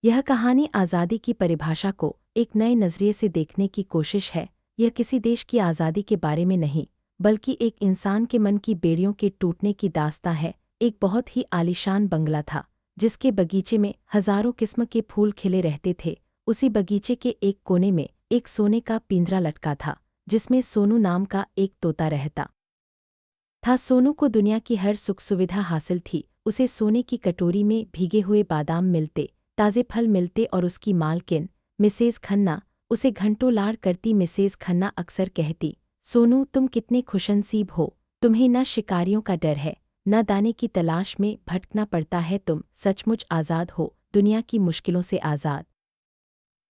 यह कहानी आज़ादी की परिभाषा को एक नए नज़रिए से देखने की कोशिश है। यह किसी देश की आज़ादी के बारे में नहीं, बल्कि एक इंसान के मन की बेड़ियों के टूटने की दास्तां है। एक बहुत ही आलीशान बंगला था, जिसके बगीचे में हज़ारों किस्म के फूल खिले रहते थे। उसी बगीचे के एक कोने में एक सोने का पिंजरा लटका था, जिसमें सोनू नाम का एक तोता रहता था। सोनू को दुनिया की हर सुख सुविधा हासिल थी। उसे सोने की कटोरी में भीगे हुए बादाम मिलते, ताज़े फल मिलते और उसकी मालकिन मिसेज़ खन्ना उसे घंटों लाड़ करती। मिसेज़ खन्ना अक्सर कहती, सोनू तुम कितने खुशनसीब हो, तुम्हें न शिकारियों का डर है, न दाने की तलाश में भटकना पड़ता है, तुम सचमुच आज़ाद हो, दुनिया की मुश्किलों से आज़ाद।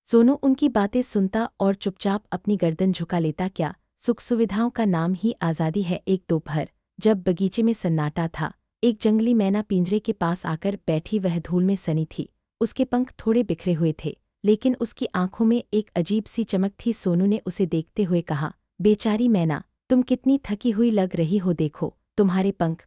सोनू उनकी बातें सुनता और चुपचाप अपनी गर्दन झुका लेता। क्या सुख सुविधाओं का नाम ही आज़ादी है। एक दोपहर जब बगीचे में सन्नाटा था, एक जंगली मैना पिंजरे के पास आकर बैठी। वह धूल में सनी थी, उसके पंख थोड़े बिखरे हुए थे, लेकिन उसकी आंखों में एक अजीब सी चमक थी। सोनू ने उसे देखते हुए कहा, बेचारी मैना, तुम कितनी थकी हुई लग रही हो, देखो तुम्हारे पंख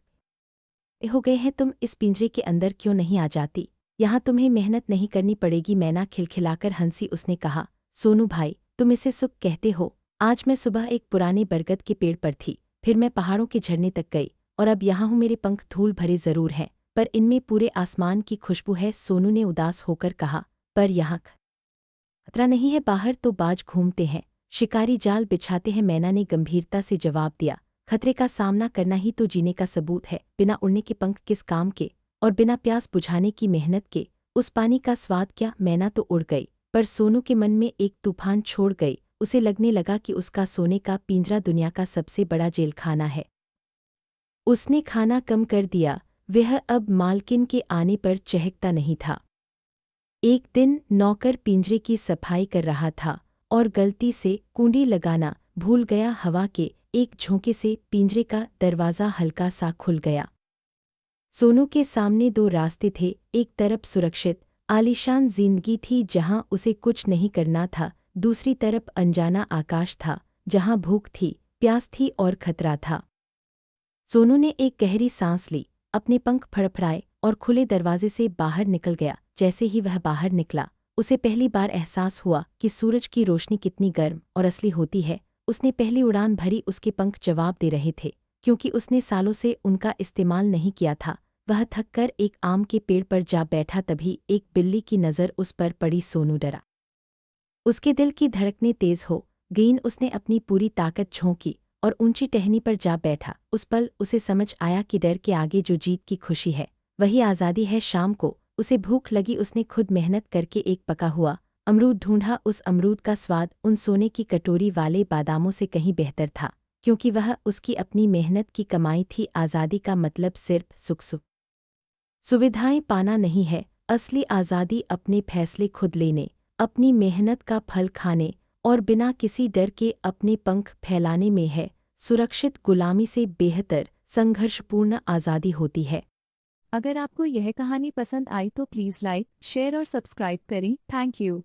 हो गए हैं, तुम इस पिंजरे के अंदर क्यों नहीं आ जाती? यहाँ तुम्हें मेहनत नहीं करनी पड़ेगी। मैना खिलखिलाकर हंसी। उसने कहा, सोनू भाई, तुम इसे सुख कहते हो? आज मैं सुबह एक पुराने बरगद के पेड़ पर थी, फिर मैं पहाड़ों के झरने तक गई, और अब यहाँ हूँ। मेरे पंख धूल भरे जरूर हैं, पर इनमें पूरे आसमान की खुशबू है। सोनू ने उदास होकर कहा, पर यहाँ खतरा नहीं है, बाहर तो बाज घूमते हैं, शिकारी जाल बिछाते हैं। मैना ने गंभीरता से जवाब दिया, खतरे का सामना करना ही तो जीने का सबूत है। बिना उड़ने के पंख किस काम के, और बिना प्यास बुझाने की मेहनत के उस पानी का स्वाद क्या? मैना तो उड़ गई, पर सोनू के मन में एक तूफान छोड़ गई। उसे लगने लगा कि उसका सोने का पिंजरा दुनिया का सबसे बड़ा जेलखाना है। उसने खाना कम कर दिया, वह अब मालकिन के आने पर चहकता नहीं था। एक दिन नौकर पिंजरे की सफाई कर रहा था और गलती से कुंडी लगाना भूल गया। हवा के एक झोंके से पिंजरे का दरवाज़ा हल्का सा खुल गया। सोनू के सामने दो रास्ते थे। एक तरफ सुरक्षित आलीशान जिंदगी थी, जहां उसे कुछ नहीं करना था। दूसरी तरफ अनजाना आकाश था, जहां भूख थी, प्यास थी और खतरा था। सोनू ने एक गहरी सांस ली, अपने पंख फड़फड़ाए और खुले दरवाजे से बाहर निकल गया। जैसे ही वह बाहर निकला, उसे पहली बार एहसास हुआ कि सूरज की रोशनी कितनी गर्म और असली होती है। उसने पहली उड़ान भरी, उसके पंख जवाब दे रहे थे, क्योंकि उसने सालों से उनका इस्तेमाल नहीं किया था। वह थककर एक आम के पेड़ पर जा बैठा। तभी एक बिल्ली की नज़र उस पर पड़ी। सोनू डरा, उसके दिल की धड़कनें तेज हो गईं। उसने अपनी पूरी ताकत झोंकी और ऊंची टहनी पर जा बैठा। उस पल उसे समझ आया कि डर के आगे जो जीत की खुशी है, वही आज़ादी है। शाम को उसे भूख लगी। उसने खुद मेहनत करके एक पका हुआ अमरूद ढूंढा। उस अमरूद का स्वाद उन सोने की कटोरी वाले बादामों से कहीं बेहतर था, क्योंकि वह उसकी अपनी मेहनत की कमाई थी। आज़ादी का मतलब सिर्फ सुख सुविधाएं पाना नहीं है। असली आज़ादी अपने फैसले खुद लेने, अपनी मेहनत का फल खाने और बिना किसी डर के अपने पंख फैलाने में है। सुरक्षित गुलामी से बेहतर संघर्षपूर्ण आज़ादी होती है। अगर आपको यह कहानी पसंद आई तो प्लीज़ लाइक, शेयर और सब्सक्राइब करें। Thank you.